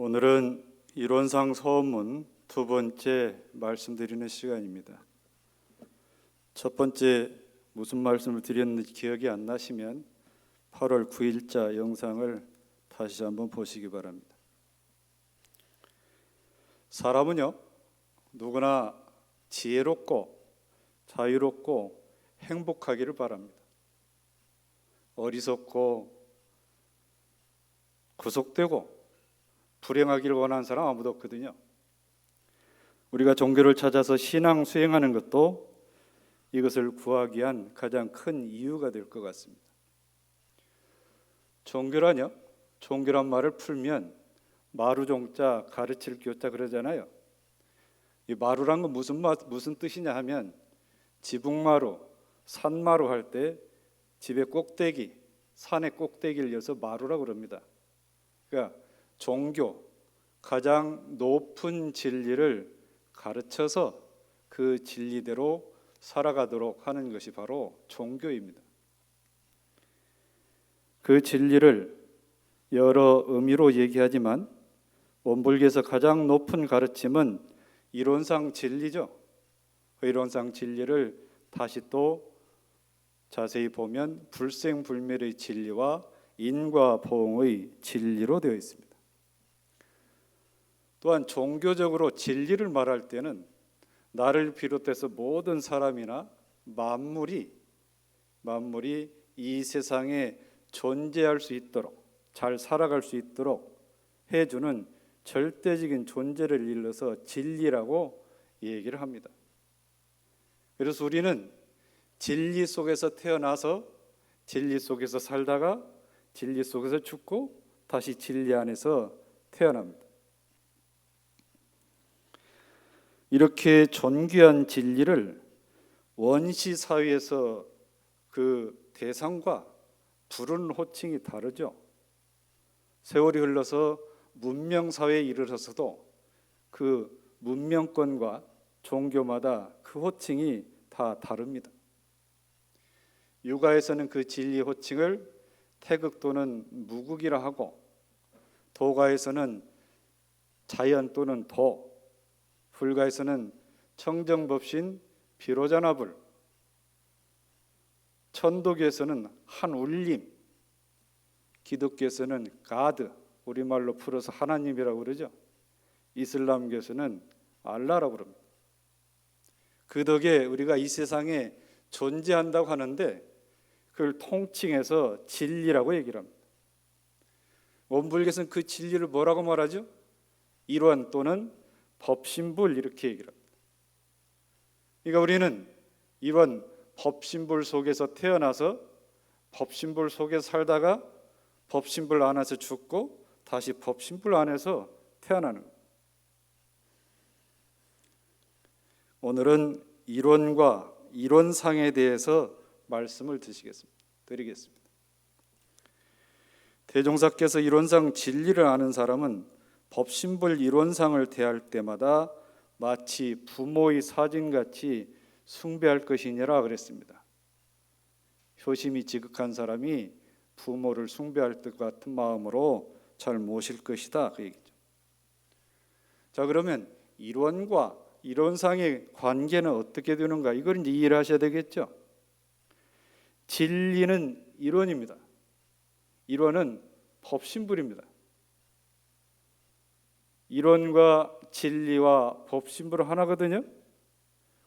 오늘은 이론상 서원문 두 번째 말씀드리는 시간입니다. 첫 번째 무슨 말씀을 드렸는지 기억이 안 나시면 8월 9일자 영상을 다시 한번 보시기 바랍니다. 사람은요, 누구나 지혜롭고 자유롭고 행복하기를 바랍니다. 어리석고 구속되고 불행하기를 원하는 사람 아무도 없거든요. 우리가 종교를 찾아서 신앙 수행하는 것도 이것을 구하기 위한 가장 큰 이유가 될 것 같습니다. 종교라뇨? 종교란 말을 풀면 마루종자 가르칠 교자 그러잖아요. 이 마루란 건 무슨 뜻이냐 하면 지붕마루, 산마루 할 때 집의 꼭대기, 산의 꼭대기를 이어서 마루라고 그럽니다. 그러니까 종교, 가장 높은 진리를 가르쳐서 그 진리대로 살아가도록 하는 것이 바로 종교입니다. 그 진리를 여러 의미로 얘기하지만 원불교에서 가장 높은 가르침은 이론상 진리죠. 그 이론상 진리를 다시 또 자세히 보면 불생불멸의 진리와 인과보응의 진리로 되어 있습니다. 또한 종교적으로 진리를 말할 때는 나를 비롯해서 모든 사람이나 만물이 이 세상에 존재할 수 있도록 잘 살아갈 수 있도록 해주는 절대적인 존재를 일러서 진리라고 얘기를 합니다. 그래서 우리는 진리 속에서 태어나서 진리 속에서 살다가 진리 속에서 죽고 다시 진리 안에서 태어납니다. 이렇게 존귀한 진리를 원시 사회에서 그 대상과 부르는 호칭이 다르죠. 세월이 흘러서 문명 사회에 이르러서도 그 문명권과 종교마다 그 호칭이 다 다릅니다. 유가에서는 그 진리 호칭을 태극 또는 무극이라 하고, 도가에서는 자연 또는 도, 불가에서는 청정법신 비로자나불, 천도교에서는 한울림, 기독교에서는 가드, 우리말로 풀어서 하나님이라고 그러죠. 이슬람교에서는 알라라고 그럽니다. 그 덕에 우리가 이 세상에 존재한다고 하는데 그걸 통칭해서 진리라고 얘기를 합니다. 원불교에서는 그 진리를 뭐라고 말하죠? 일원 또는 법신불 이렇게 얘기를 합니다. 그러니까 우리는 이런 법신불 속에서 태어나서 법신불 속에서 살다가 법신불 안에서 죽고 다시 법신불 안에서 태어나는 거예요. 오늘은 이론과 이론상에 대해서 말씀을 드리겠습니다. 대종사께서 이론상 진리를 아는 사람은 법신불 이론상을 대할 때마다 마치 부모의 사진같이 숭배할 것이니라 그랬습니다. 효심이 지극한 사람이 부모를 숭배할 것 같은 마음으로 잘 모실 것이다 그 얘기죠. 자, 그러면 이론과 이론상의 관계는 어떻게 되는가? 이걸 이제 이해를 하셔야 되겠죠. 진리는 이론입니다. 이론은 법신불입니다. 이론과 진리와 법신불은 하나거든요.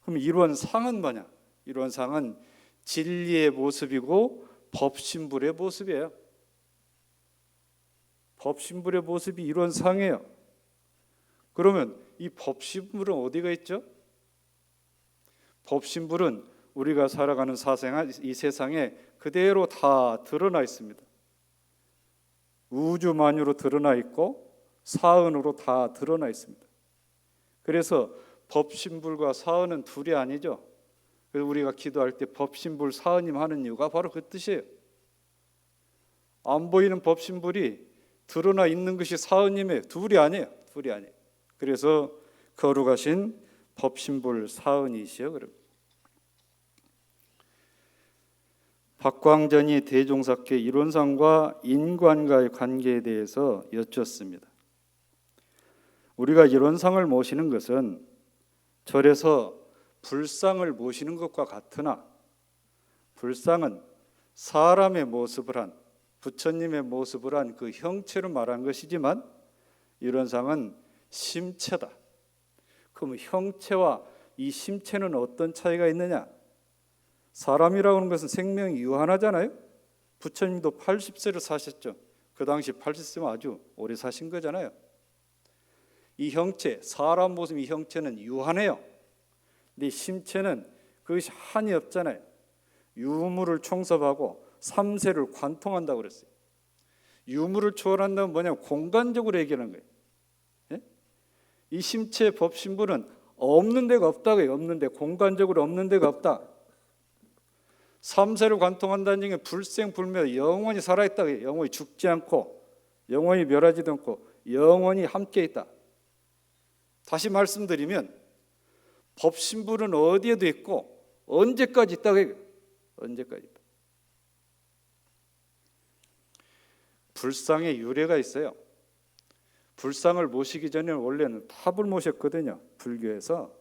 그럼 이론상은 뭐냐? 이론상은 진리의 모습이고 법신불의 모습이에요. 법신불의 모습이 이론상이에요. 그러면 이 법신불은 어디가 있죠? 법신불은 우리가 살아가는 이 세상에 그대로 다 드러나 있습니다. 우주 만유로 드러나 있고 사은으로 다 드러나 있습니다. 그래서 법신불과 사은은 둘이 아니죠. 그래서 우리가 기도할 때 법신불 사은님 하는 이유가 바로 그 뜻이에요. 안 보이는 법신불이 드러나 있는 것이 사은님이에요. 둘이 아니에요. 그래서 거룩하신 법신불 사은이시여 그럽니다. 박광전이 대종사께 이론상과 인관과의 관계에 대해서 여쭙습니다. 우리가 이론상을 모시는 것은 절에서 불상을 모시는 것과 같으나 불상은 사람의 모습을 한 부처님의 모습을 한 그 형체로 말한 것이지만 이론상은 심체다. 그럼 형체와 이 심체는 어떤 차이가 있느냐? 사람이라고 하는 것은 생명이 유한하잖아요. 부처님도 80세를 사셨죠. 그 당시 80세면 아주 오래 사신 거잖아요. 이 형체, 사람 모습 이 형체는 유한해요. 근데 심체는 그것이 한이 없잖아요. 유무를 총섭하고 삼세를 관통한다고 그랬어요. 유무를 초월한다면 뭐냐면 공간적으로 얘기하는 거예요. 예? 이 심체의 법신부는 없는 데가 없다고요. 없는 데, 공간적으로 없는 데가 없다. 삼세를 관통한다는 얘기는 불생불멸, 영원히 살아있다. 영원히 죽지 않고 영원히 멸하지도 않고 영원히 함께 있다. 다시 말씀드리면 법신불은 어디에도 있고 언제까지 있다고 해요. 언제까지 있다. 불상의 유래가 있어요. 불상을 모시기 전에 원래는 탑을 모셨거든요. 불교에서.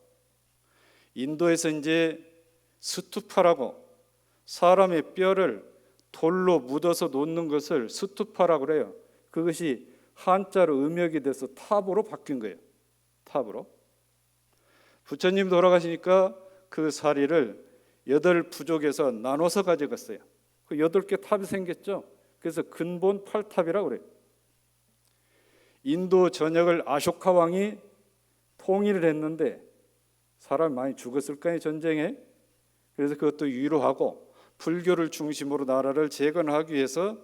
인도에서 이제 스투파라고 사람의 뼈를 돌로 묻어서 놓는 것을 스투파라고 그래요. 그것이 한자로 음역이 돼서 탑으로 바뀐 거예요. 탑으로. 부처님 돌아가시니까 그 사리를 8부족에서 나눠서 가져갔어요. 그 8개 탑이 생겼죠. 그래서 근본 8탑이라고 그래요. 인도 전역을 아쇼카 왕이 통일을 했는데 사람이 많이 죽었을 거예요, 전쟁에. 그래서 그것도 위로하고 불교를 중심으로 나라를 재건하기 위해서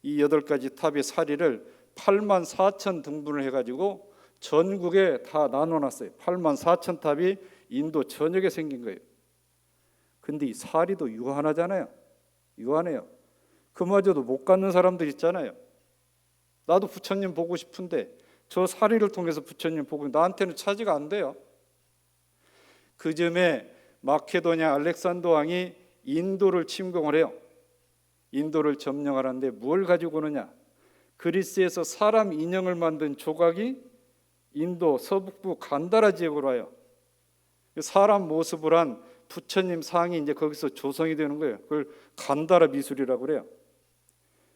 이 8가지 탑의 사리를 84,000등분을 해가지고 전국에 다 나눠놨어요. 84,000탑이 인도 전역에 생긴 거예요. 근데 이 사리도 유한하잖아요. 유한해요. 그마저도 못 갖는 사람들 있잖아요. 나도 부처님 보고 싶은데 저 사리를 통해서 부처님 보고 나한테는 차지가 안 돼요. 그 즈음에 마케도냐 알렉산더 왕이 인도를 침공을 해요. 인도를 점령하는데 뭘 가지고 오느냐? 그리스에서 사람 인형을 만든 조각이 인도 서북부 간다라 지역으로 와요. 사람 모습을 한 부처님 상이 이제 거기서 조성이 되는 거예요. 그걸 간다라 미술이라고 그래요.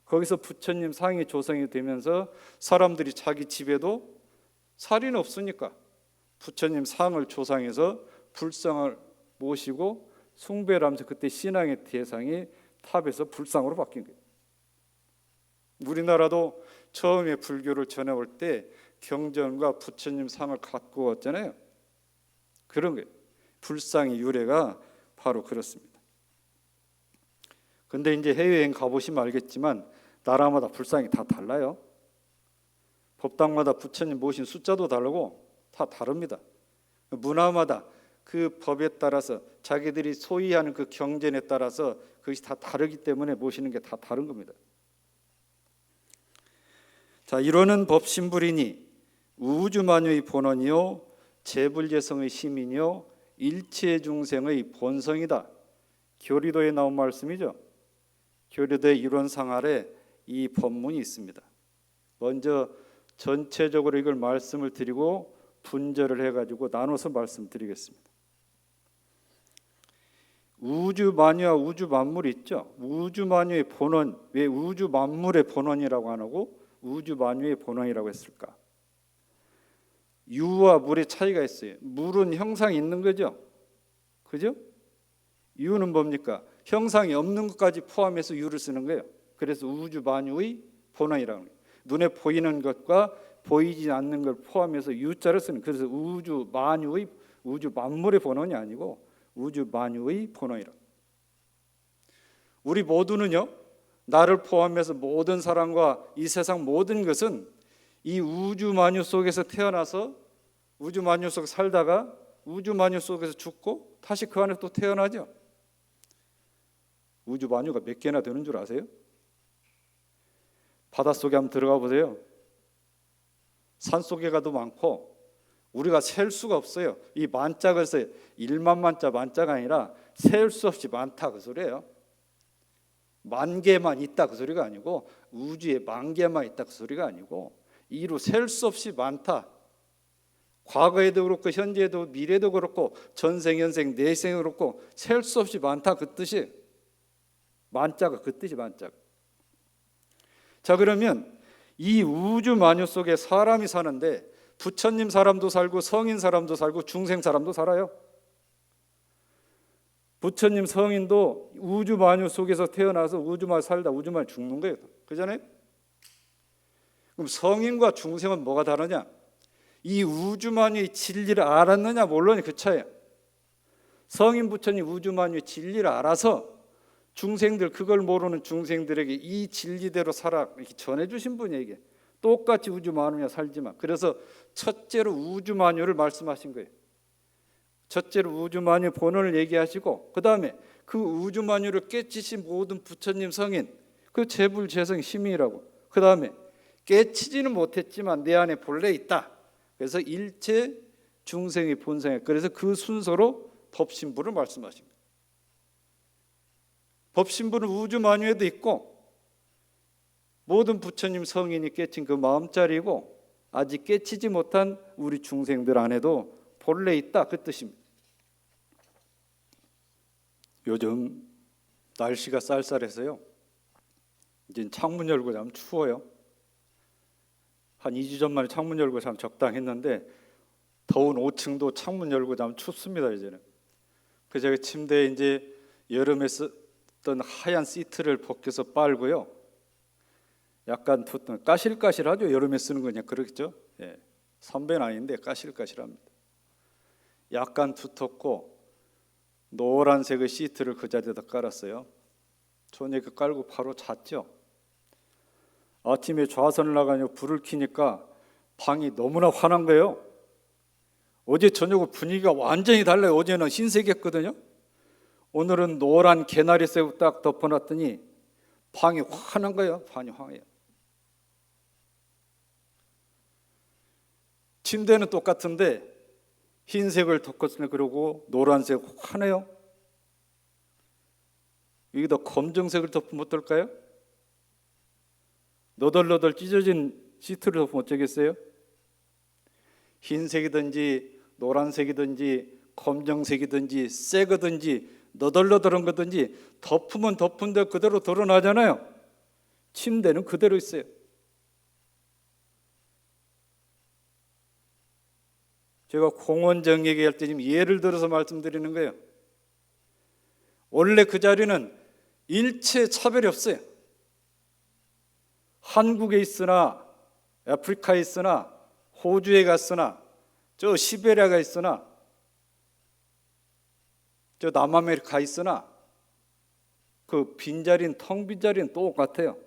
거기서 부처님 상이 조성이 되면서 사람들이 자기 집에도 살인 없으니까 부처님 상을 조상해서 불상을 모시고 숭배를 하면서 그때 신앙의 대상이 탑에서 불상으로 바뀐 거예요. 우리나라도 처음에 불교를 전해올 때 경전과 부처님 상을 갖고 왔잖아요. 그런 거예요. 불상의 유래가 바로 그렇습니다. 근데 이제 해외여행 가보시면 알겠지만 나라마다 불상이 다 달라요. 법당마다 부처님 모신 숫자도 다르고 다 다릅니다. 문화마다 그 법에 따라서 자기들이 소위하는 그 경전에 따라서 그것이 다 다르기 때문에 모시는 게 다 다른 겁니다. 자, 이론은 법신불이니 우주만유의 본원이요 재불재성의 심이요 일체 중생의 본성이다. 교리도에 나온 말씀이죠. 교리도의 이론상 아래 이 법문이 있습니다. 먼저 전체적으로 이걸 말씀을 드리고 분절을 해가지고 나눠서 말씀드리겠습니다. 우주 만유와 우주 만물이 있죠. 우주 만유의 본원, 왜 우주 만물의 본원이라고 안 하고 우주 만유의 본원이라고 했을까? 유와 물의 차이가 있어요. 물은 형상이 있는 거죠. 그죠? 유는 뭡니까? 형상이 없는 것까지 포함해서 유를 쓰는 거예요. 그래서 우주 만유의 본원이라고 해요. 눈에 보이는 것과 보이지 않는 걸 포함해서 유자를 쓰는, 그래서 우주 만유의, 우주 만물의 본원이 아니고 우주 만유의 본원이라고. 우리 모두는요, 나를 포함해서 모든 사람과 이 세상 모든 것은 이 우주 만유 속에서 태어나서 우주 만유 속에 살다가 우주 만유 속에서 죽고 다시 그 안에 또 태어나죠. 우주 만유가 몇 개나 되는 줄 아세요? 바닷속에 한번 들어가 보세요. 산속에 가도 많고 우리가 셀 수가 없어요. 이 만자가 써요. 1만 만자 만자가 아니라 셀 수 없이 많다 그 소리예요. 만 개만 있다 그 소리가 아니고 우주에 만 개만 있다 그 소리가 아니고 이루 셀 수 없이 많다. 과거에도 그렇고 현재도 미래도 그렇고 전생연생 내생도 그렇고 셀 수 없이 많다 그 뜻이. 만자가 그 뜻이 만자가. 자, 그러면 이 우주 만유 속에 사람이 사는데 부처님 사람도 살고 성인 사람도 살고 중생 사람도 살아요. 부처님 성인도 우주 만유 속에서 태어나서 우주만 살다 우주만 죽는 거예요. 그잖아요? 그럼 성인과 중생은 뭐가 다르냐? 이 우주 만유의 진리를 알았느냐 몰랐느냐 그 차이야. 성인 부처님 우주 만유의 진리를 알아서 중생들, 그걸 모르는 중생들에게 이 진리대로 살아 이렇게 전해주신 분이에요. 이게 똑같이 우주 만유에 살지만. 그래서 첫째로 우주 만유를 말씀하신 거예요. 첫째로 우주 만유 본원을 얘기하시고, 그 다음에 그 우주 만유를 깨치신 모든 부처님 성인, 그 재불재성 심이라고. 그 다음에 깨치지는 못했지만 내 안에 본래 있다. 그래서 일체 중생의 본성에, 그래서 그 순서로 법신부를 말씀하십니다. 법신부는 우주 만유에도 있고 모든 부처님 성인이 깨친 그 마음자리이고 아직 깨치지 못한 우리 중생들 안에도 본래 있다 그 뜻입니다. 요즘 날씨가 쌀쌀해서요. 이제 창문 열고 자면 추워요. 한 2주 전만에 창문 열고 자면 적당했는데 더운 5층도 창문 열고 자면 춥습니다 이제는. 그래서 제가 침대에 이제 여름에 쓰던 하얀 시트를 벗겨서 빨고요. 약간 까실까실하죠. 여름에 쓰는 거냐 그러겠죠. 예. 선배는 아닌데 까실까실합니다. 약간 두텁고 노란색의 시트를 그 자리에다 깔았어요. 저녁에 깔고 바로 잤죠. 아침에 좌선을 나가며 불을 켜니까 방이 너무나 환한 거예요. 어제 저녁 분위기가 완전히 달라요. 어제는 흰색이었거든요. 오늘은 노란 개나리색 딱 덮어놨더니 방이 환한 거예요. 방이 환해요. 침대는 똑같은데 흰색을 덮었으면 그러고 노란색 환해요. 여기다 검정색을 덮으면 어떨까요? 너덜너덜 찢어진 시트를 덮으면 어쩌겠어요? 흰색이든지 노란색이든지 검정색이든지 새거든지 너덜너덜한 거든지 덮으면 덮은 데 그대로 드러나잖아요. 침대는 그대로 있어요. 제가 공원정 얘기할 때 지금 예를 들어서 말씀드리는 거예요. 원래 그 자리는 일체 차별이 없어요. 한국에 있으나 아프리카에 있으나 호주에 갔으나 저 시베리아가 있으나 저 남아메리카 있으나 그 빈자리는 텅 빈 자리는 똑같아요.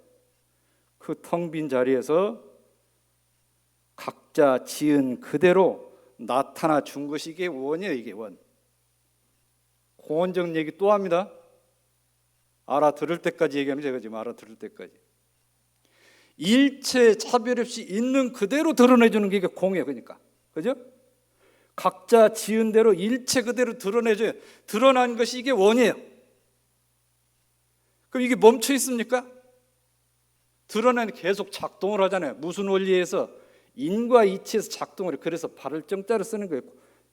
그 텅 빈 자리에서 각자 지은 그대로 나타나 준 것이 이게 원이에요. 이게 원. 공원정 얘기 또 합니다. 알아들을 때까지 얘기하면 제가 지금 알아들을 때까지. 일체 차별 없이 있는 그대로 드러내주는 게 공이에요. 그러니까 그죠? 각자 지은 대로 일체 그대로 드러내줘요. 드러난 것이 이게 원이에요. 그럼 이게 멈춰 있습니까? 드러내는 계속 작동을 하잖아요. 무슨 원리에서? 인과 이치에서 작동을 해요. 그래서 발을 정자로 쓰는 거예요.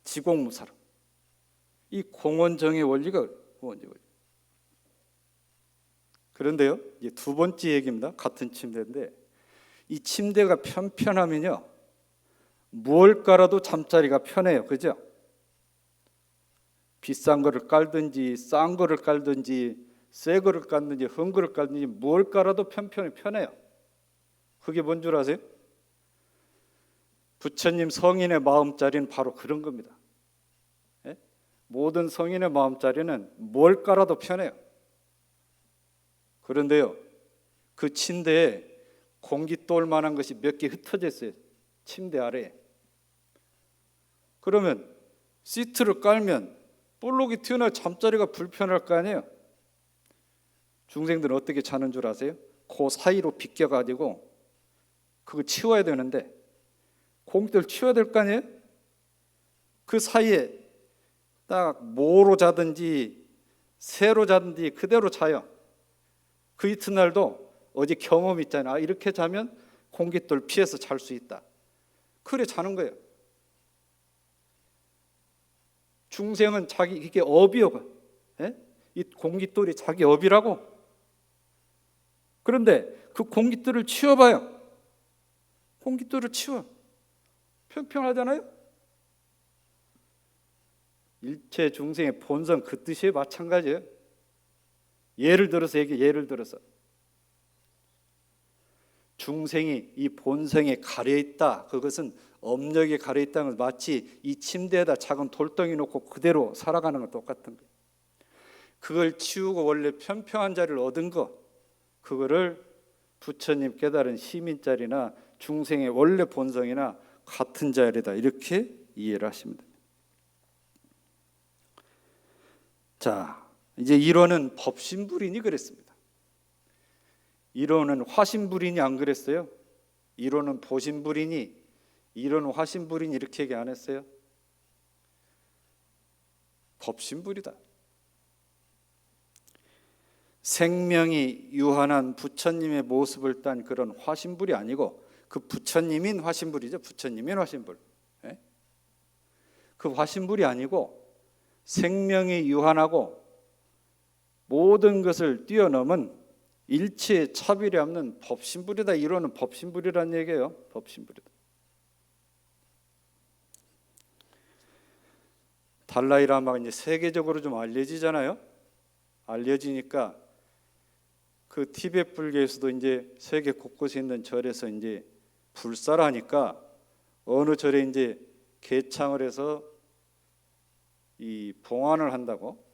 지공무사로. 이 공원정의 원리가 공원정 원리. 그런데요, 이제 두 번째 얘기입니다. 같은 침대인데 이 침대가 편편하면요 무엇 깔아도 잠자리가 편해요. 그죠? 비싼 거를 깔든지 싼 거를 깔든지 새 거를 깔든지 헌 거를 깔든지 뭘 깔아도 편해요. 그게 뭔 줄 아세요? 부처님 성인의 마음자리는 바로 그런 겁니다. 예? 모든 성인의 마음자리는 뭘 깔아도 편해요. 그런데요, 그 침대에 공기 떠올 만한 것이 몇 개 흩어져 있어요. 침대 아래에. 그러면 시트를 깔면 볼록이 튀어나와 잠자리가 불편할 거 아니에요. 중생들은 어떻게 자는 줄 아세요? 그 사이로 비껴가지고 그거 치워야 되는데 공기를 치워야 될 거 아니에요? 그 사이에 딱 모로 자든지 새로 자든지 그대로 자요. 그 이튿날도 어제 경험 있잖아요. 이렇게 자면 공깃돌 피해서 잘 수 있다. 그래 자는 거예요. 중생은 자기 이게 업이요. 예? 이 공깃돌이 자기 업이라고. 그런데 그 공깃돌을 치워봐요. 공깃돌을 치워. 평평하잖아요. 일체 중생의 본성 그 뜻이 마찬가지예요. 예를 들어서 예를 들어서 중생이 이 본성에 가려 있다. 그것은 업력에 가려 있다는 건 마치 이 침대에다 작은 돌덩이 놓고 그대로 살아가는 건 똑같은 거예요. 그걸 치우고 원래 평평한 자리를 얻은 거, 그거를 부처님 깨달은 시민자리나 중생의 원래 본성이나 같은 자리다, 이렇게 이해를 하시면 됩니다. 자, 이제 1호는 법신불인이 그랬습니다. 1호는 화신불인이 안 그랬어요? 1호는 보신불인이, 1호는 화신불인이 이렇게 얘기 안 했어요? 법신불이다. 생명이 유한한 부처님의 모습을 딴 그런 화신불이 아니고, 그 부처님인 화신불이죠. 부처님인 화신불. 예? 그 화신불이 아니고 생명이 유한하고 모든 것을 뛰어넘은 일체의 차별이 없는 법신불이다. 이론은 법신불이라는 얘기예요. 법신불이다. 달라이라마가 이제 세계적으로 좀 알려지잖아요. 알려지니까 그 티베트 불교에서도 이제 세계 곳곳에 있는 절에서 이제 불사라니까 어느 절에 이제 개창을 해서 이 봉안을 한다고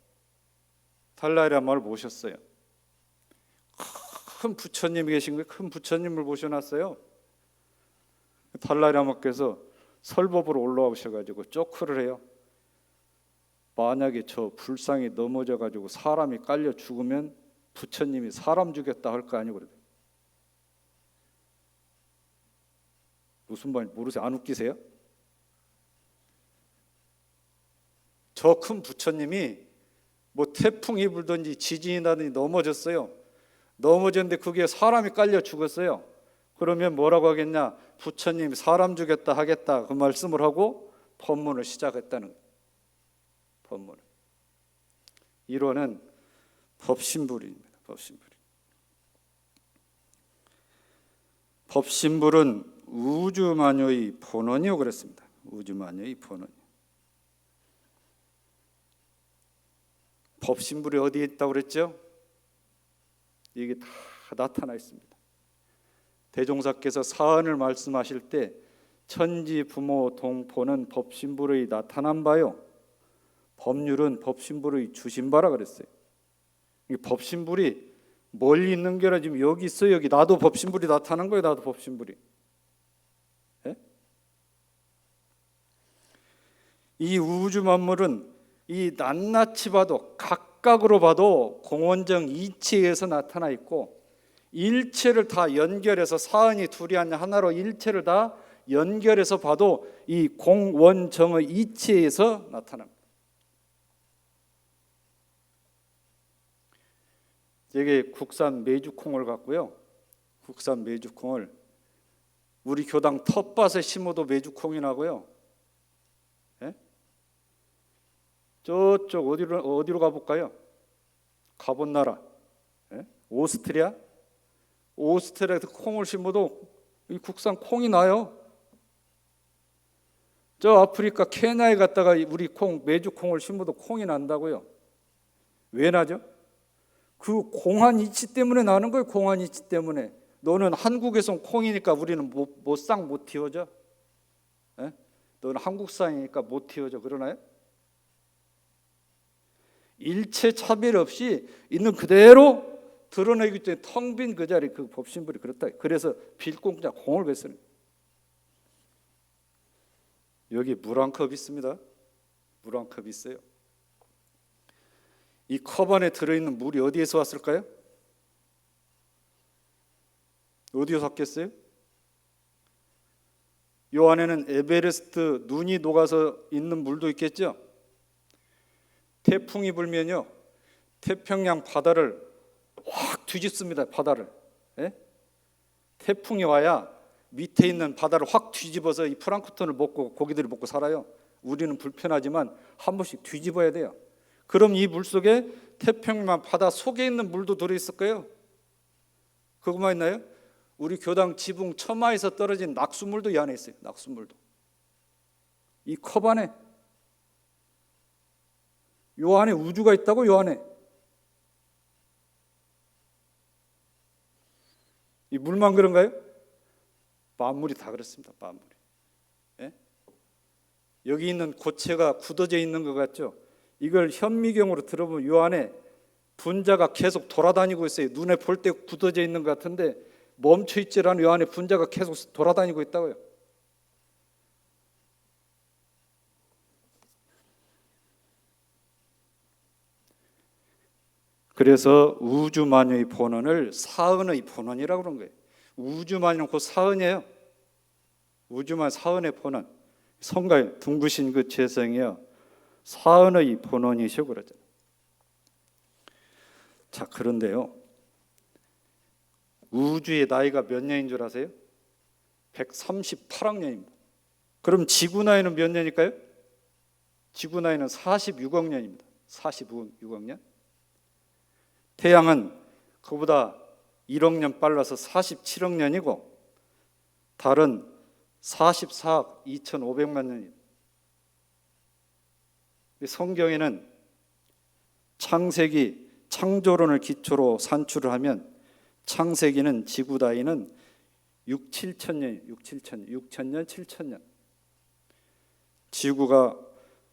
달라이라마를 모셨어요. 큰 부처님이 계신 거예요. 큰 부처님을 모셔놨어요. 달라이라마께서 설법으로 올라오셔가지고 쪼크를 해요. 만약에 저 불상이 넘어져가지고 사람이 깔려 죽으면 부처님이 사람 죽였다 할 거 아니고. 무슨 말인지 모르세요? 안 웃기세요? 저 큰 부처님이 뭐 태풍이 불든지 지진이 나든지 넘어졌어요. 넘어졌는데 그게 사람이 깔려 죽었어요. 그러면 뭐라고 하겠냐? 부처님이 사람 죽였다 하겠다, 그 말씀을 하고 법문을 시작했다는 거예요. 법문을. 1호는 법신불입니다. 법신불. 법신불은 우주만유의 본원이요 그랬습니다. 우주만유의 본원. 법신불이 어디에 있다고 그랬죠? 이게 다 나타나 있습니다. 대종사께서 사언을 말씀하실 때 천지 부모 동포는 법신불의 나타난 바요, 법률은 법신불의 주신 바라 그랬어요. 이 법신불이 멀리 있는 게 아니라 지금 여기 있어요. 여기 나도 법신불이 나타난 거예요. 나도 법신불이. 예? 이 우주 만물은 이 낱낱이 봐도 각각으로 봐도 공원정 이치에서 나타나 있고, 일체를 다 연결해서 사은이 둘이 아니라 하나로 일체를 다 연결해서 봐도 이 공원정의 이치에서 나타납니다. 여기 국산 메주콩을 갖고요. 국산 메주콩을 우리 교당 텃밭에 심어도 메주콩이 나고요. 예? 저쪽 어디로 가볼까요? 가본 나라. 예? 오스트리아? 오스트리아에서 콩을 심어도 이 국산 콩이 나요. 저 아프리카 케냐에 갔다가 우리 메주콩을 심어도 콩이 난다고요. 왜 나죠? 그 공한 이치 때문에 나는 거예요. 공한 이치 때문에. 너는 한국에선 콩이니까 우리는 못 틔워져. 예? 너는 한국산이니까 못 틔워져. 그러나요? 일체 차별 없이 있는 그대로 드러내기 때문에 텅 빈 그 자리, 그 법신불이 그렇다. 그래서 빌공자 공을 왜 쓰는 거예요? 여기 물 한 컵 있습니다. 물 한 컵 있어요. 이 컵 안에 들어있는 물이 어디에서 왔을까요? 어디에서 왔겠어요? 이 안에는 에베레스트 눈이 녹아서 있는 물도 있겠죠? 태풍이 불면요, 태평양 바다를 확 뒤집습니다. 바다를. 예? 태풍이 와야 밑에 있는 바다를 확 뒤집어서 이 플랑크톤을 먹고 고기들이 먹고 살아요. 우리는 불편하지만 한 번씩 뒤집어야 돼요. 그럼 이 물 속에 태평양 바다 속에 있는 물도 들어있을 거예요. 그것만 있나요? 우리 교당 지붕 처마에서 떨어진 낙수물도 이 안에 있어요. 낙수물도. 이 컵 안에. 요 안에 우주가 있다고, 요 안에. 이 물만 그런가요? 만물이 다 그렇습니다. 만물이. 예? 여기 있는 고체가 굳어져 있는 것 같죠? 이걸 현미경으로 들어보면 요 안에 분자가 계속 돌아다니고 있어요. 눈에 볼 때 굳어져 있는 것 같은데 멈춰 있지 않은 요 안에 분자가 계속 돌아다니고 있다고요. 그래서 우주만유의 본원을 사은의 본원이라고 그런 거예요. 우주만유는 곧 사은이에요. 우주만 사은의 본원. 성가에 둥그신 그 재성이요, 사은의 본원이시오 그러잖아요. 자, 그런데요, 우주의 나이가 몇 년인 줄 아세요? 138억 년입니다. 그럼 지구 나이는 몇 년일까요? 지구 나이는 46억 년입니다. 46억 년. 태양은 그보다 1억 년 빨라서 47억 년이고 달은 44억 2,500만 년입니다. 성경에는 창세기 창조론을 기초로 산출을 하면 창세기는 지구 나이는 6, 7천 년, 6천 년, 7천 년. 지구가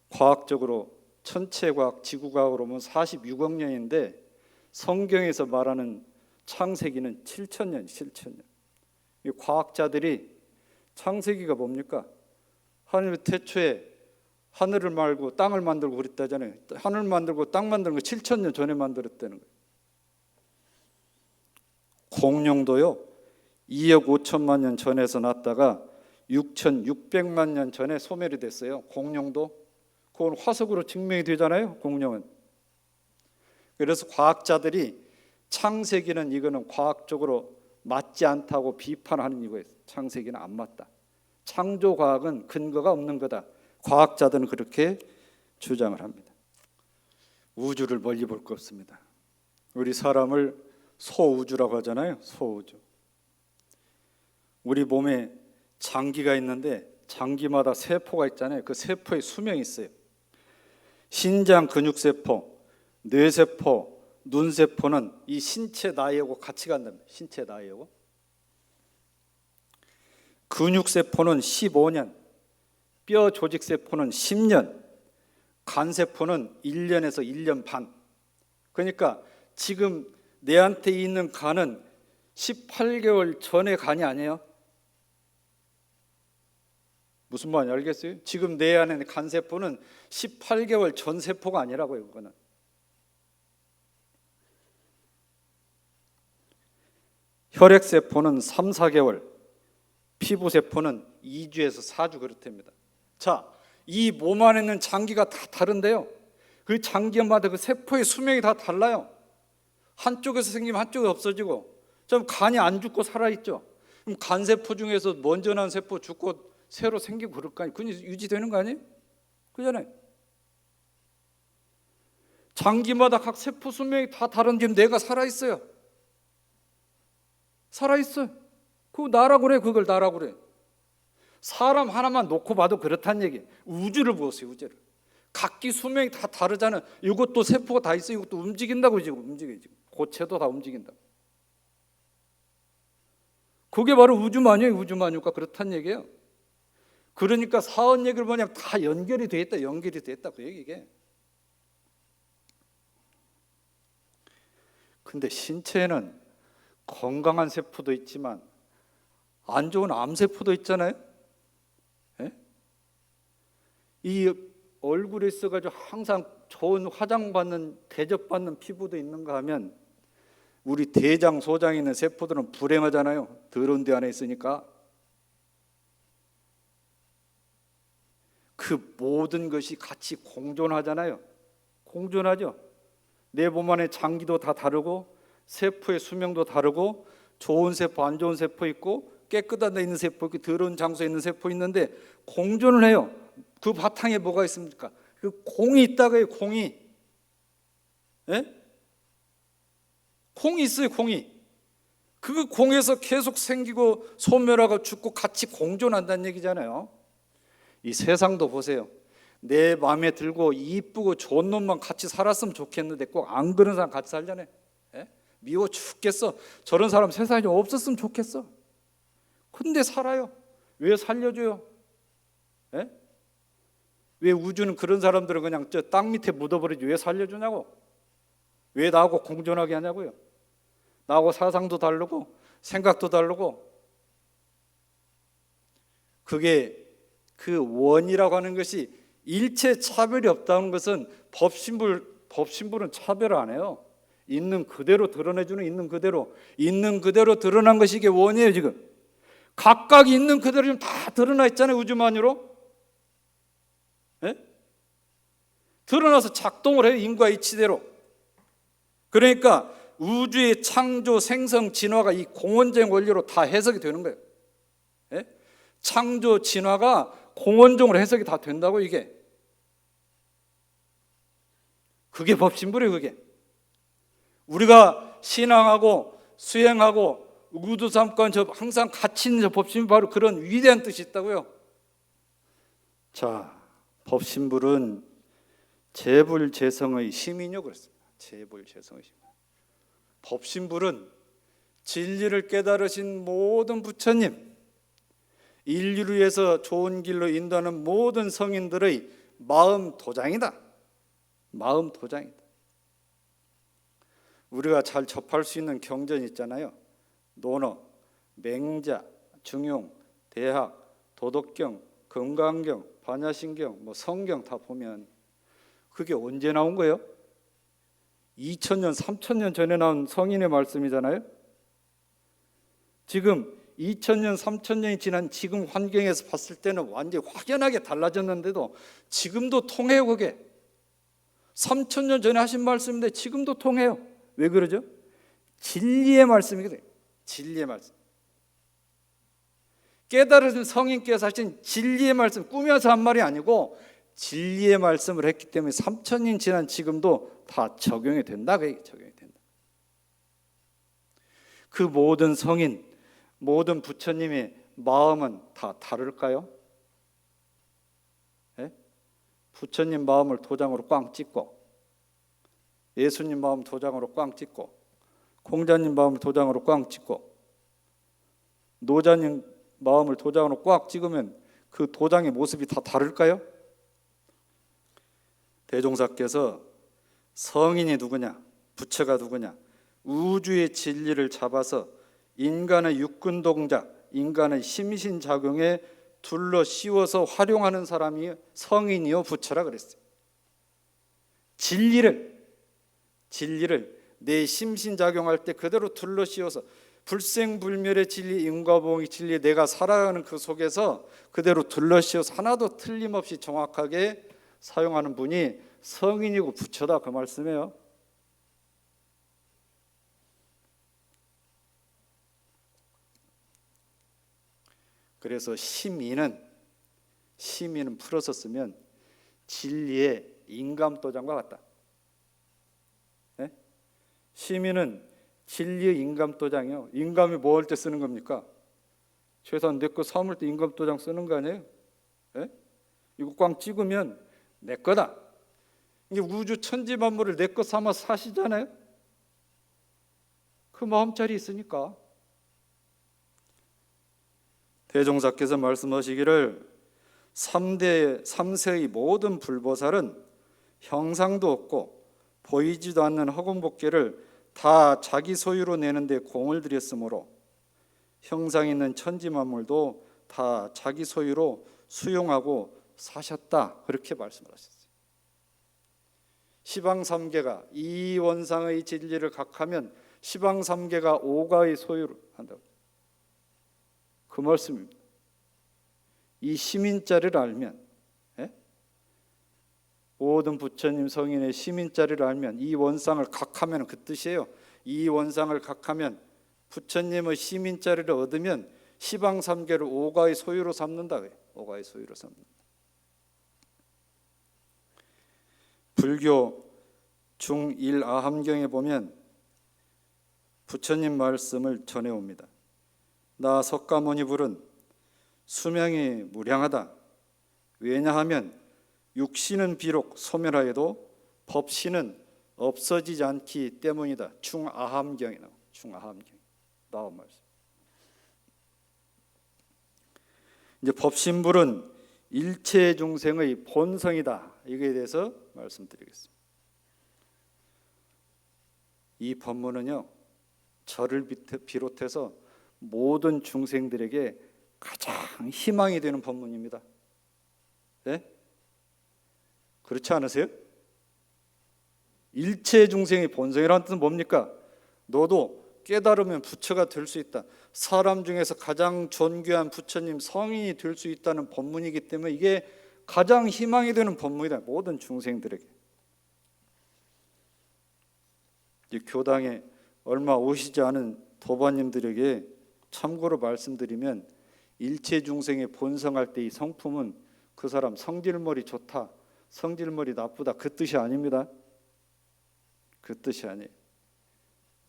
과학적으로 천체 과학, 지구 과학으로 보면 46억 년인데 성경에서 말하는 창세기는 7천 년, 7천 년. 이 과학자들이 창세기가 뭡니까? 하나님 태초에 하늘을 말고 땅을 만들고 그랬다잖아요. 하늘 만들고 땅 만드는 거 7천 년 전에 만들었다는 거예요. 공룡도요, 2억 5천만 년 전에서 났다가 6,600만 년 전에 소멸이 됐어요. 공룡도. 그건 화석으로 증명이 되잖아요. 공룡은. 그래서 과학자들이 창세기는 이거는 과학적으로 맞지 않다고 비판하는 이유가 있어요. 창세기는 안 맞다. 창조과학은 근거가 없는 거다. 과학자들은 그렇게 주장을 합니다. 우주를 멀리 볼 거 없습니다. 우리 사람을 소우주라고 하잖아요. 소우주. 우리 몸에 장기가 있는데 장기마다 세포가 있잖아요. 그 세포의 수명이 있어요. 신장 근육세포, 뇌세포, 눈세포는 이 신체 나이하고 같이 간답니다. 신체 나이하고. 근육세포는 15년, 뼈 조직세포는 10년, 간세포는 1년에서 1년 반. 그러니까 지금 내한테 있는 간은 18개월 전의 간이 아니에요. 무슨 말인지 알겠어요? 지금 내 안에 간세포는 18개월 전 세포가 아니라고요. 그거는. 혈액세포는 3, 4개월, 피부세포는 2주에서 4주 그렇답니다. 자, 이 몸 안에 있는 장기가 다 다른데요, 그 장기마다 그 세포의 수명이 다 달라요. 한쪽에서 생기면 한쪽이 없어지고, 좀 간이 안 죽고 살아있죠. 그럼 간세포 중에서 먼저 난 세포 죽고 새로 생기고 그럴 거 아니에요. 그건 유지되는 거 아니에요? 그잖아요. 장기마다 각 세포 수명이 다 다른 지금 내가 살아있어요. 살아있어요. 그거 나라고 그래. 그걸 나라고 그래. 사람 하나만 놓고 봐도 그렇다는 얘기예요. 우주를 보세요. 우주를. 각기 수명이 다 다르잖아요. 이것도 세포가 다 있어요. 이것도 움직인다고. 지금 움직여요. 지금 고체도 다 움직인다. 그게 바로 우주만유예요. 우주만유가 그렇다는 얘기예요. 그러니까 사원 얘기를 보면 다 연결이 돼 있다. 연결이 돼 있다. 그 얘기게. 근데 신체에는 건강한 세포도 있지만 안 좋은 암세포도 있잖아요. 예? 이 얼굴에 있어가지고 항상 좋은 화장받는, 대접받는 피부도 있는가 하면 우리 대장, 소장에 있는 세포들은 불행하잖아요. 더러운 데 안에 있으니까. 그 모든 것이 같이 공존하잖아요. 공존하죠. 내 몸 안에 장기도 다 다르고 세포의 수명도 다르고 좋은 세포, 안 좋은 세포 있고 깨끗한 데 있는 세포 있고 더러운 장소에 있는 세포 있는데 공존을 해요. 그 바탕에 뭐가 있습니까? 그 공이 있다고요. 공이. 예? 공이 있어요. 공이. 그 공에서 계속 생기고 소멸하고 죽고 같이 공존한다는 얘기잖아요. 이 세상도 보세요. 내 마음에 들고 이쁘고 좋은 놈만 같이 살았으면 좋겠는데 꼭 안 그런 사람 같이 살잖아요. 예? 미워 죽겠어. 저런 사람 세상에 없었으면 좋겠어. 근데 살아요. 왜 살려줘요? 예? 왜 우주는 그런 사람들을 그냥 저 땅 밑에 묻어버리지 왜 살려주냐고? 왜 나하고 공존하게 하냐고요? 나하고 사상도 다르고 생각도 다르고. 그게 그 원이라고 하는 것이 일체 차별이 없다는 것은 법신불은 차별 안 해요. 있는 그대로 드러내주는 있는 그대로 드러난 것이 이게 원이에요. 지금 각각 있는 그대로 지금 다 드러나 있잖아요. 우주만으로. 예? 드러나서 작동을 해요. 인과 이치대로. 그러니까 우주의 창조, 생성, 진화가 이 공원적 원리로 다 해석이 되는 거예요. 예? 창조, 진화가 공원적으로 해석이 다 된다고 이게. 그게 법신불이에요. 그게. 우리가 신앙하고 수행하고 우두삼건 저 항상 같이 있는 저 법신불 바로 그런 위대한 뜻이 있다고요. 자, 법신불은 재불재성의 힘이뇨 그랬습니다. 재불재성의 힘. 법신불은 진리를 깨달으신 모든 부처님, 인류를 위해서 좋은 길로 인도하는 모든 성인들의 마음 도장이다. 마음 도장이다. 우리가 잘 접할 수 있는 경전이 있잖아요. 논어, 맹자, 중용, 대학, 도덕경, 금강경, 반야신경, 성경 다 보면 그게 언제 나온 거예요? 2000년, 3000년 전에 나온 성인의 말씀이잖아요. 지금 2000년, 3000년이 지난 지금 환경에서 봤을 때는 완전히 확연하게 달라졌는데도 지금도 통해요. 그게 3000년 전에 하신 말씀인데 지금도 통해요. 왜 그러죠? 진리의 말씀이거든요. 진리의 말씀. 깨달으신 성인께서 하신 진리의 말씀, 꾸며서 한 말이 아니고 진리의 말씀을 했기 때문에 3000년 지난 지금도 다 적용이 된다. 적용이 된다. 그 모든 성인, 모든 부처님의 마음은 다 다를까요? 예? 부처님 마음을 도장으로 꽝 찍고, 예수님 마음 도장으로 꽝 찍고, 공자님 마음을 도장으로 꽝 찍고, 노자님 마음을 도장으로 꽉 찍으면 그 도장의 모습이 다 다를까요? 대종사께서 성인이 누구냐, 부처가 누구냐, 우주의 진리를 잡아서 인간의 육군 동작, 인간의 심신작용에 둘러 씌워서 활용하는 사람이 성인이요 부처라 그랬어요. 진리를 내 심신작용할 때 그대로 둘러 씌워서 불생불멸의 진리, 인과보응의 진리, 내가 살아가는 그 속에서 그대로 둘러 씌워서 하나도 틀림없이 정확하게 사용하는 분이 성인이고 부처다 그 말씀이에요. 그래서 심의는 풀어서 쓰면 진리의 인감도장과 같다. 네? 심의는 진리의 인감도장이요. 인감이 뭐 할 때 쓰는 겁니까? 최소한 내 거 삼을 때 인감도장 쓰는 거 아니에요? 네? 이거 꽝 찍으면 내 거다. 이게 우주 천지 만물을 내 거 삼아 사시잖아요. 그 마음자리 있으니까. 대종사께서 말씀하시기를 3세의 모든 불보살은 형상도 없고 보이지도 않는 허공법계를 다 자기 소유로 내는데 공을 들였으므로 형상 있는 천지 만물도 다 자기 소유로 수용하고 사셨다. 그렇게 말씀을 하셨어요. 시방삼계가 이 원상의 진리를 각하면 시방삼계가 오가의 소유로 한다고. 그 말씀입니다. 이 시민자리를 알면, 모든 부처님 성인의 시민자리를 알면, 이 원상을 각하면 그 뜻이에요. 이 원상을 각하면 부처님의 시민자리를 얻으면 시방삼계를 오가의 소유로 삼는다. 오가의 소유로 삼는다. 불교 중1 아함경에 보면 부처님 말씀을 전해옵니다. 나 석가모니불은 수명이 무량하다. 왜냐하면 육신은 비록 소멸하여도 법신은 없어지지 않기 때문이다. 중아함경에 나와. 중아함경 나온 말씀. 이제 법신불은 일체 중생의 본성이다. 이거에 대해서 말씀드리겠습니다. 이 법문은요, 저를 비롯해서 모든 중생들에게 가장 희망이 되는 법문입니다. 네? 그렇지 않으세요? 일체 중생의 본성이라는 뜻은 뭡니까? 너도 깨달으면 부처가 될 수 있다. 사람 중에서 가장 존귀한 부처님 성인이 될 수 있다는 법문이기 때문에 이게 가장 희망이 되는 법문이다. 모든 중생들에게. 이 교당에 얼마 오시지 않은 도반님들에게 참고로 말씀드리면 일체 중생의 본성할 때 이 성품은 그 사람 성질머리 좋다, 성질머리 나쁘다 그 뜻이 아닙니다. 그 뜻이 아니에요.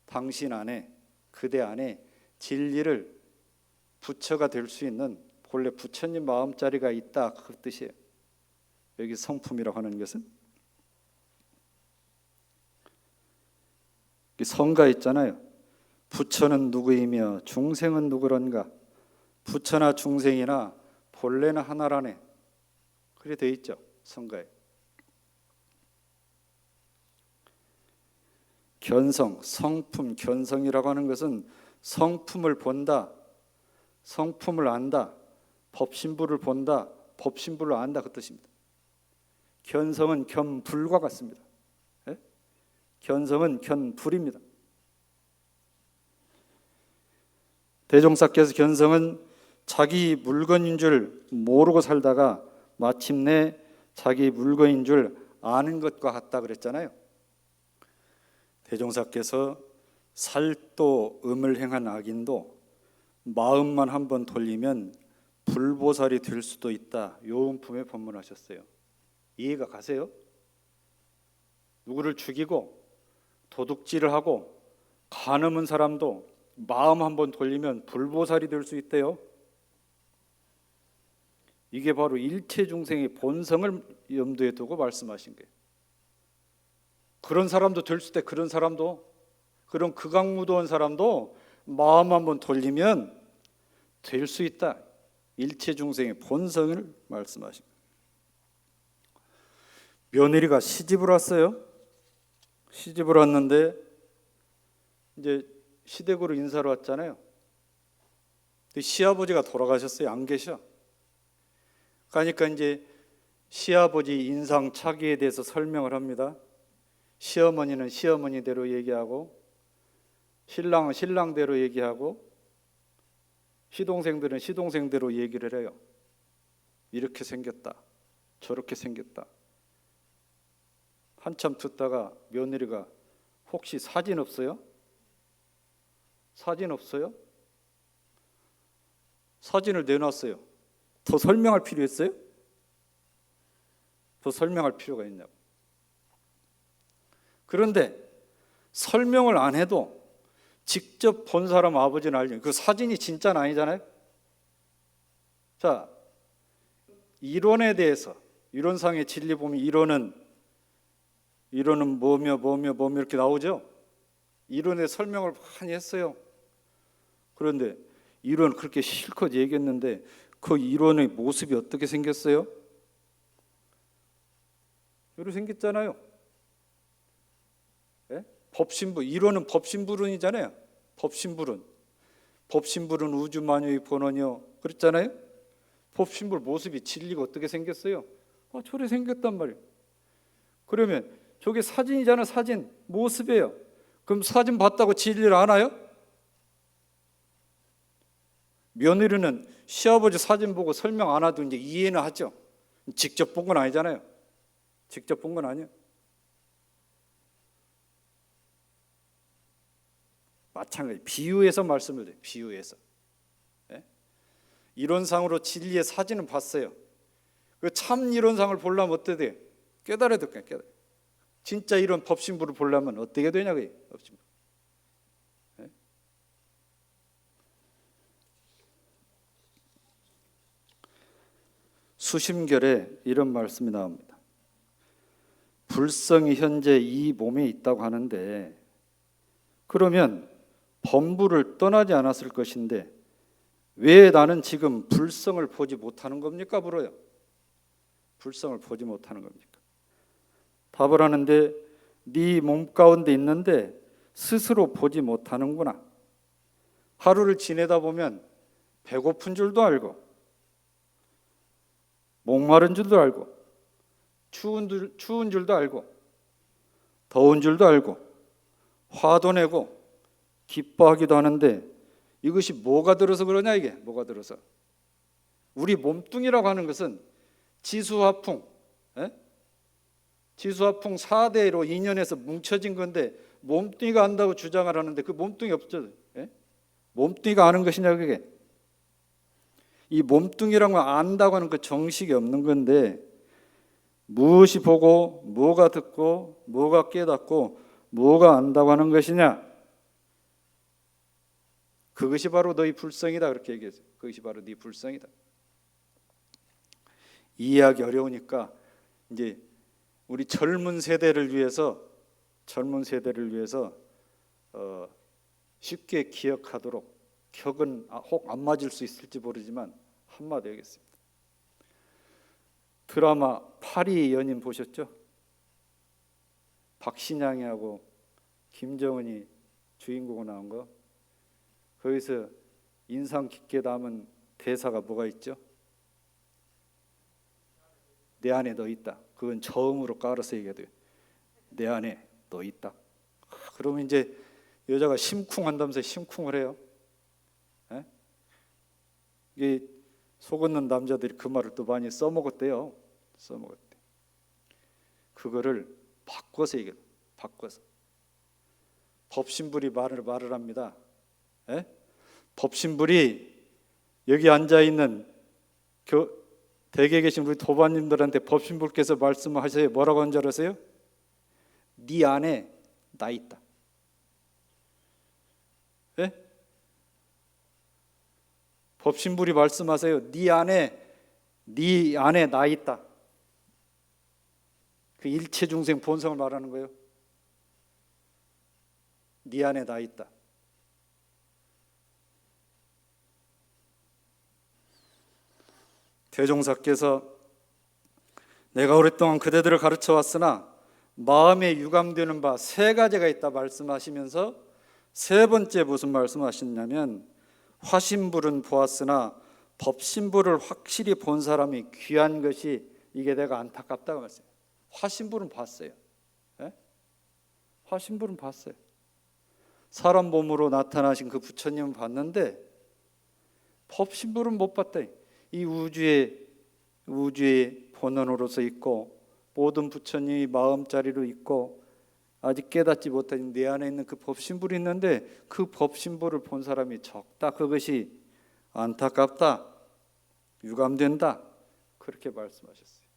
당신 안에, 그대 안에 진리를 부처가 될 수 있는 본래 부처님 마음자리가 있다 그 뜻이에요. 여기 성품이라고 하는 것은 성가 있잖아요. 부처는 누구이며 중생은 누구런가. 부처나 중생이나 본래는 하나라네. 그래 돼 있죠, 성가에. 견성, 성품, 견성이라고 하는 것은 성품을 본다, 성품을 안다, 법신부를 본다, 법신부를 안다 그 뜻입니다. 견성은 견불과 같습니다. 예? 견성은 견불입니다. 대종사께서 견성은 자기 물건인 줄 모르고 살다가 마침내 자기 물건인 줄 아는 것과 같다 그랬잖아요. 대종사께서 살도 음을 행한 악인도 마음만 한번 돌리면 불보살이 될 수도 있다. 요음품에 법문하셨어요. 이해가 가세요? 누구를 죽이고 도둑질을 하고 간음한 사람도 마음 한번 돌리면 불보살이 될 수 있대요. 이게 바로 일체 중생의 본성을 염두에 두고 말씀하신 거예요. 그런 사람도 될 수 있대. 그런 사람도, 그런 극악무도한 사람도 마음 한번 돌리면 될 수 있다. 일체 중생의 본성을 말씀하신 거예요. 며느리가 시집을 왔어요. 시집을 왔는데 이제 시댁으로 인사를 왔잖아요. 시아버지가 돌아가셨어요. 안 계셔. 그러니까 이제 시아버지 인상착의에 대해서 설명을 합니다. 시어머니는 시어머니대로 얘기하고 신랑은 신랑대로 얘기하고 시동생들은 시동생대로 얘기를 해요. 이렇게 생겼다, 저렇게 생겼다. 한참 듣다가 며느리가 혹시 사진 없어요? 사진 없어요? 사진을 내놨어요. 더 설명할 필요 있어요? 더 설명할 필요가 있냐고. 그런데 설명을 안 해도 직접 본 사람 아버지는 알죠. 그 사진이 진짜는 아니잖아요. 자, 이론에 대해서 이론상의 진리 보면 이론은 뭐며 이렇게 나오죠. 이론에 설명을 많이 했어요. 그런데 이론 그렇게 실컷 얘기했는데 그 이론의 모습이 어떻게 생겼어요? 이렇게 생겼잖아요. 예? 법신부, 이론은 법신불운이잖아요. 법신불운 우주만유의 본원이요 그랬잖아요. 법신불 모습이 진리가 어떻게 생겼어요? 저래 생겼단 말이에요. 그러면 저게 사진이잖아. 사진 모습이에요. 그럼 사진 봤다고 진리를 아나요? 며느리는 시아버지 사진 보고 설명 안 하도 이제 이해는 하죠. 직접 본 건 아니잖아요. 직접 본 건 아니에요. 마찬가지. 비유해서 말씀을 드려요. 비유해서. 예? 이론상으로 진리의 사진은 봤어요. 그 참 이론상을 보려면 어떻게 돼요? 깨달아야 될 거예요. 깨달아요. 진짜 이런 법신부를 보려면 어떻게 되냐고요. 법신부. 네? 수심결에 이런 말씀이 나옵니다. 불성이 현재 이 몸에 있다고 하는데 그러면 범부를 떠나지 않았을 것인데 왜 나는 지금 불성을 보지 못하는 겁니까? 물어요. 불성을 보지 못하는 겁니까? 답을 하는데 네 몸 가운데 있는데 스스로 보지 못하는구나. 하루를 지내다 보면 배고픈 줄도 알고 목마른 줄도 알고 추운 줄도 알고 더운 줄도 알고 화도 내고 기뻐하기도 하는데 이것이 뭐가 들어서 그러냐 이게 뭐가 들어서 우리 몸뚱이라고 하는 것은 지수화풍 지수화풍 4대로 인연해서 뭉쳐진 건데 몸뚱이가 안다고 주장을 하는데 그 몸뚱이 없죠. 몸뚱이가 아는 것이냐 그게 이 몸뚱이라고 안다고 하는 그 정식이 없는 건데 무엇이 보고 뭐가 듣고 뭐가 깨닫고 뭐가 안다고 하는 것이냐 그것이 바로 너희 불성이다 그렇게 얘기했어요. 그것이 바로 네 불성이다. 이해하기 어려우니까 이제 우리 젊은 세대를 위해서 쉽게 기억하도록 격은 혹 안 맞을 수 있을지 모르지만 한마디 하겠습니다. 드라마 파리 연인 보셨죠? 박신양이하고 김정은이 주인공으로 나온 거. 거기서 인상 깊게 남은 대사가 뭐가 있죠? 내 안에 너 있다. 그건 저음으로 깔아서 얘기해야 돼요. 내 안에 너 있다. 그러면 이제 여자가 심쿵한다면서 심쿵을 해요. 이게 속었는 남자들이 그 말을 또 많이 써먹었대요. 써먹었대. 그거를 바꿔서 얘기해요. 바꿔서. 법신불이 말을 합니다. 법신불이 여기 앉아있는 댁에 계신 우리 도반님들한테 법신불께서 말씀하셔요. 뭐라고 하는 줄 아세요? 네 안에 나 있다. 법신불이 말씀하세요. 네 안에 나 있다. 그 일체 중생 본성을 말하는 거예요. 네 안에 나 있다. 대종사께서 내가 오랫동안 그대들을 가르쳐 왔으나 마음에 유감되는 바 세 가지가 있다 말씀하시면서 세 번째 무슨 말씀하셨냐면 화신불은 보았으나 법신불을 확실히 본 사람이 귀한 것이 이게 내가 안타깝다고 말씀해요. 화신불은 봤어요. 화신불은 봤어요. 사람 몸으로 나타나신 그 부처님은 봤는데 법신불은 못 봤다. 이 우주의 본원으로서 있고 모든 부처님이 마음자리로 있고 아직 깨닫지 못한 내 안에 있는 그 법신불이 있는데 그 법신불을 본 사람이 적다. 그것이 안타깝다. 유감된다. 그렇게 말씀하셨어요.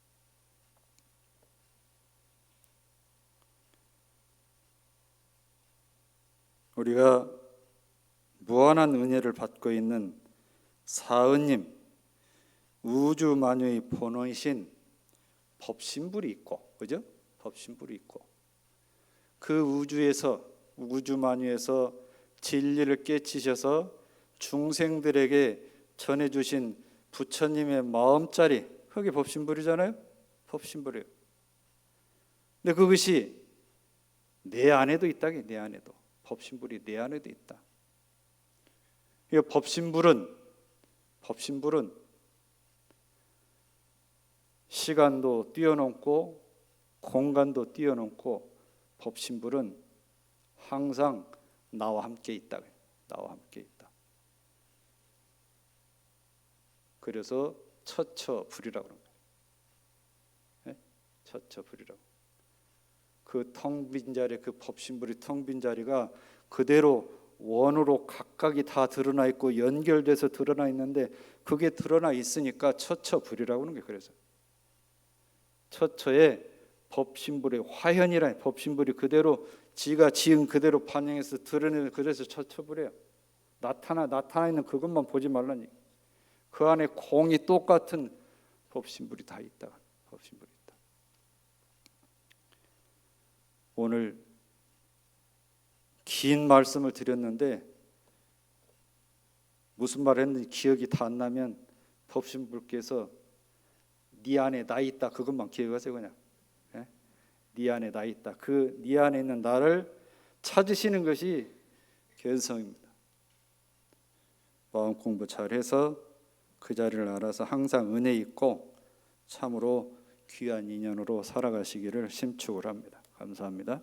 우리가 무한한 은혜를 받고 있는 사은님 우주 만유의 본원이신 법신불이 있고, 그죠? 법신불이 있고, 그 우주 만유에서 진리를 깨치셔서 중생들에게 전해주신 부처님의 마음자리, 그게 법신불이잖아요. 법신불이에요. 근데 그것이 내 안에도 있다. 내 안에도 법신불이 내 안에도 있다. 이 법신불은 시간도 뛰어넘고 공간도 뛰어넘고 법신불은 항상 나와 함께 있다. 나와 함께 있다. 그래서 처처불이라고 그러는 거예요. 처처불이라고. 그 텅 빈 자리, 그 법신불이 텅 빈 자리가 그대로 원으로 각각이 다 드러나 있고 연결돼서 드러나 있는데 그게 드러나 있으니까 처처불이라고 하는 게 그래서 처처에 법신불의 화현이라, 법신불이 그대로 지가 지은 그대로 반영해서 드러내는, 그래서 쳐버려요. 나타나 있는 그것만 보지 말라니. 그 안에 공이 똑같은 법신불이 다 있다. 법신불이 있다. 오늘 긴 말씀을 드렸는데 무슨 말을 했는지 기억이 다 안 나면 법신불께서 네 안에 나 있다, 그것만 기억하세요. 그냥 네 안에 나 있다, 그 네 안에 있는 나를 찾으시는 것이 견성입니다. 마음 공부 잘해서 그 자리를 알아서 항상 은혜 있고 참으로 귀한 인연으로 살아가시기를 심축을 합니다. 감사합니다.